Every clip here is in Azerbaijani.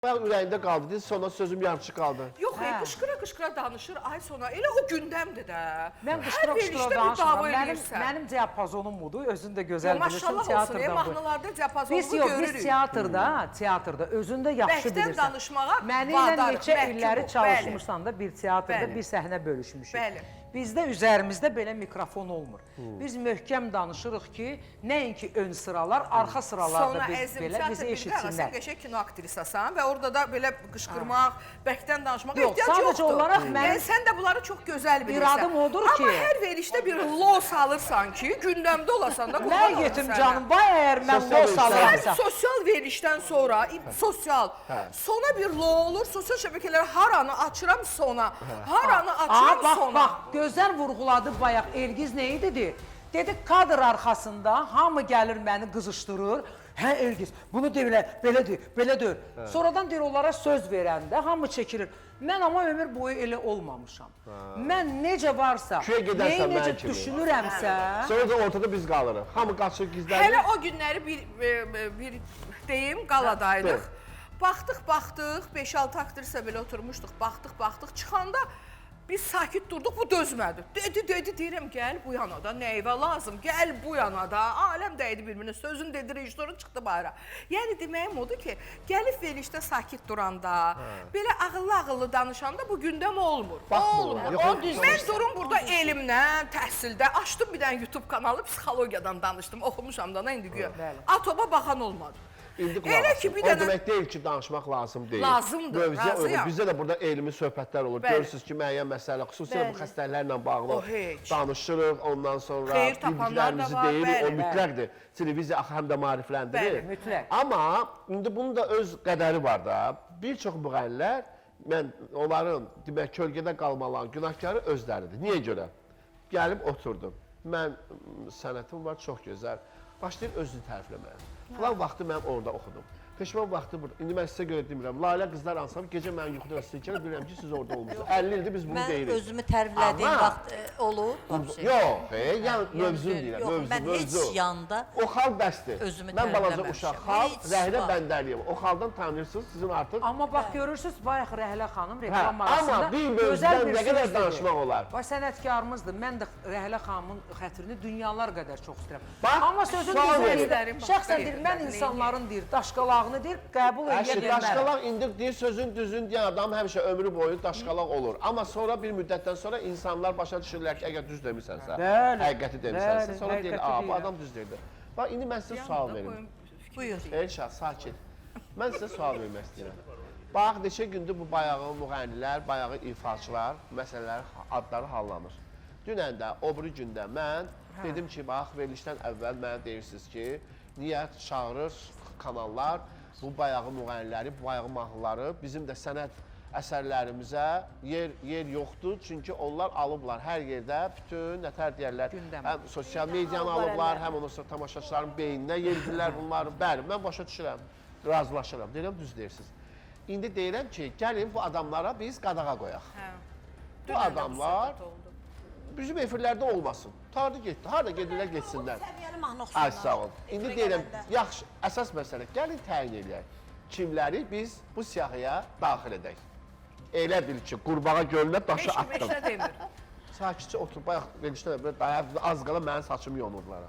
Ben ürəyində qaldı, deyil, sonra sözüm yarışı qaldı. Yox, qışqıra-qışqıra danışır, ay sonra. Elə o gündəmdir də. Mən qışqıra-qışqıra danışmıram. Mənim diapazonum budur, özün də gözəl bilirsin, teatrda bu. Mahnılarda diapazonumu görürük. Biz teatrda özündə yaxşı bilirsən. Bəkdən danışmağa Məni ilə neçə illəri çalışmışsan da bir teatrda bir səhnə bölüşmüşük. Bəli. Bizdə üzərimizdə belə mikrofon olmur. Biz möhkəm danışırıq ki, nəinki ön sıralar, arxa sıralarda belə bizi eşitsinlər. Sən qəşəng kino aktrisasan və orada da belə qışqırmaq, bəkdən danışmaq ehtiyac yoxdur. Sadəcə olaraq mən... Sən də bunları çox gözəl bilirsən. İradım odur ki... Amma hər verişdə bir lo salırsan ki, gündəmdə olasan da... Mən yetim canım, bay əgər mən lo salıramsa... Sən sosial verişdən sonra, sona bir lo olur, sosial şəbəkələri haranı açıram sona, haranı açıram sona. Bax, gözəl vurğuladı bayaq, Elgiz nə idi? Dedi, kadr arxasında hamı gəlir məni qızışdırır. Hə Elgiz, bunu deyirlər, belə deyir. Sonradan deyir, onlara söz verəndə hamı çəkilir. Mən amma ömür boyu elə olmamışam. Mən necə varsa, neyi necə düşünürəmsə... Sonra da ortada biz qalırıq. Hamı qaçır, gizlənir. Hələ o günləri bir deyim, qaladaydıq. Baxdıq, 5-6 aktrisa belə oturmuşduq, baxdıq, çıxanda biz sakit durduq, bu dözmədi. Dedi, deyirəm, gəl bu yana da, nəyvə lazım, gəl bu yana da. Aləm dəydi bir-birinə, sözün dedi, rejissorun çıxdı bayra. Yəni, deməyim odur ki, gəlib verişdə sakit duranda, belə ağıllı danışanda bu gündəm olmur. Mən durum burada elimlə, təhsildə, açdım bir dənə YouTube kanalı, psixologiyadan danışdım, oxumuşam da, indi güya. Atoba baxan olmadı. Elə ki, o demək deyil ki, danışmaq lazım deyil. Lazımdır, razıyam. Bizdə də burada elmi söhbətlər olur. Görürsünüz ki, müəyyən məsələ, xüsusilə bu xəstəliklərlə bağlı danışırıq. Ondan sonra bildiklərimizi deyirik, o mütləqdir. Televiziya həm də maarifləndirir. Bəli, mütləq. Amma indi bunun da öz qədəri var da. Bir çox müğənnilər, mən onların demək, kölgədə qalmaların günahkarı özləridir. Niyə görə? Gəlib oturdum. Mən sənətim var, çox gözəl. Başlayır özünü tərifləməyə. Falan vaxtı mən orada oxudum. Peşman vaxtı burada. İndi mən sizə görə demirəm. Lalə qızlar ansam, gecə mən yuxuda sizə gəlib bilirəm ki, siz orada olmuşsunuz. 50 ildir biz bunu deyirik. Mən özümü təriflədiyim vaxt olur. Yox, yəni mövzun deyirəm, mövzu. Mən heç yanda o xal bəsdir. özümü mən balaca tərifləməmişəm. uşaq xal, Rəhlə Bəndəliyeva. O xaldan tanıyırsınız, sizin artıq. Amma bax, görürsünüz, bayaq Rəhlə xanım reklam arasında amma bir mövzudan nə qədər danışmaq olar. Bax, sənətkarımızdır. Mən də Rəhlə xanımın xətrini dünyalar qədər çox istəyirəm. Bax, amma sözün düzünü şəxsən deyir, mən insanların deyir, daşqalağını deyir, qəbul edə bilmərəm. Daşqalaq indi deyir, sözün düzün deyən adam həmişə ömrü boyu daşqalaq olur. Amma sonra bir müddətdən sonra insanlar başa düşürlər ki, əgər düz demirsənsə, həqiqəti demirsənsə, sonra deyir, bu adam düz deyir. Bax, indi mən sizə sual verim. Buyur. Elşah, sakit. Mən sizə sual vermək istəyirəm. Bax, neçə gündür bu bayağı müğənnilər, bayağı ifaçılar, məsələlər, adları hallanır. Dünən də, o biri gündə mən dedim ki, bax, verilişdən əvvəl mənə deyirsiniz ki, niyə çağırır kanallar bu bayağı müğənniləri, bu bayağı mahnıları bizim də sənət əsərlərimizə yer yoxdur. Çünki onlar alıblar hər yerdə bütün, nətər deyərlər, həm sosial medianı alıblar, həm ondan sonra tamaşaçıların beyninə yeridirlər bunları. Bəli, mən başa düşürəm, razılaşıram, deyirəm, düz deyirsiniz. İndi deyirəm ki, gəlin bu adamlara biz qadağa qoyaq. Bu adamlar bizim efirlərdə olmasın. Tardı getdi, harada gedirlər, getsinlər. Ay, sağ ol. İndi deyirəm, yaxşı, əsas məsələ, gəlin təyin edək. Kimləri biz bu siyahıya daxil edək. Elə bil ki, qurbağa gölünə daşı atdım. Sakitcə otur, bayaq verilişdən az qala mənim saçımı yonurlar.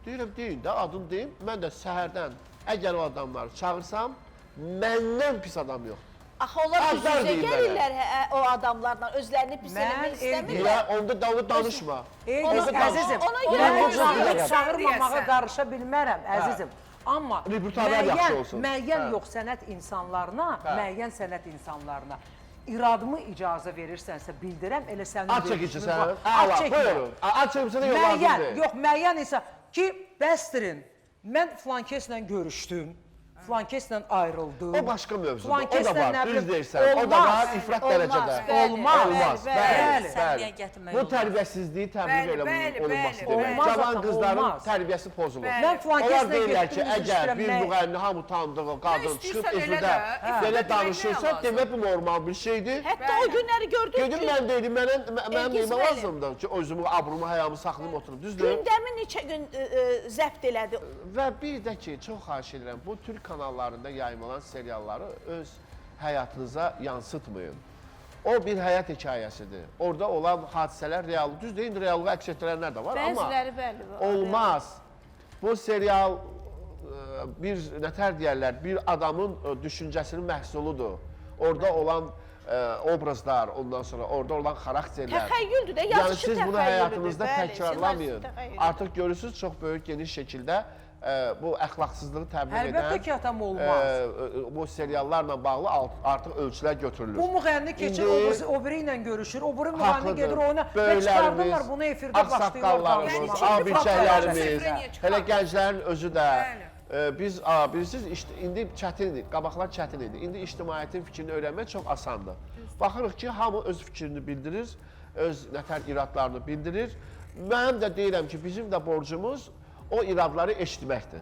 Deyirəm, deyin də, adını deyim, mən də səhərdən əgər o adamları çağırsam, məndən pis adam yox. Axı, onlar üz-üzə gəlirlər o adamlarla, özlərini pis eləmək istəmirlər. Onda davul danışma. Əzizim, mən çağırmamağa qarışa bilmərəm, əzizim. Amma müəyyən yox sənət insanlarına, iradımı icazə verirsənsə bildirəm, elə sənin ad çəkicəsən, buyurun, ad çəkicəsən yox lazımdır. Yox, müəyyən insan ki, bəstirin, mən flankeslə görüşdüm. Flankeslə ayrıldı. O başqa mövzudur. O da var, düz deyirsən. O da var, ifrat dərəcədə. Olmaz. Bəli. Bu tərbiyəsizliyi təbliğ olunmasıdır. Cavan qızların tərbiyəsi pozulur. Onlar deyirlər ki, əgər bir müğənni hamı tanıdığı qadın çıxıb efirdə belə danışırsa, demək bu normal bir şeydir. Hətta o günləri gördük ki... Gedim mən deyirəm, mənim neyimə lazımdır ki, özümü, abrumu, həyamı saxlayıb oturum, düzdür? Gündəmi neçə gün zəbt elədi. Və bir də ki, çox xahiş edirəm, bu Türk kanallarında yayımlanan serialları öz həyatınıza yansıtmayın. O bir həyat hekayəsidir. Orada olan hadisələr real, düz deyin, reallığı əks etdirənlər də var, Bəziləri amma bəli, var. olmaz. Bu serial bir nətər deyərlər, bir adamın düşüncəsinin məhsuludur. Orada olan obrazlar, ondan sonra orada olan xarakterlər. Təxəyyüldür də, Yəni yazışı siz bunu təxəyyüldür, həyatınızda bəli, təkrarlamayın. senarisi təxəyyüldür. Artıq görürsünüz çox böyük geniş şəkildə bu əxlaqsızlığı təbliğ edən Əlbəttə ki, atam olmaz. bu seriallarla bağlı artıq ölçülər götürülür. Bu müğənni keçir, İndi o biri ilə görüşür, o biri müğənni haqlıdır. gedir oyuna və Böyüklərimiz, çıxardırlar bunu efirdə başlayırlar ağsaqqallarımız, danışmağa. abidçəklərimiz, Səfrəniyə hələ çıxardır. gənclərin özü də Bəli. biz bilirsiniz indi çətin idi, qabaqlar çətin idi. İndi ictimaiyyətin fikrini öyrənmək çox asandır. Baxırıq ki, hamı öz fikrini bildirir, öz nətər iradlarını bildirir. Mən də deyirəm ki, bizim də borcumuz o iradları eşitməkdir.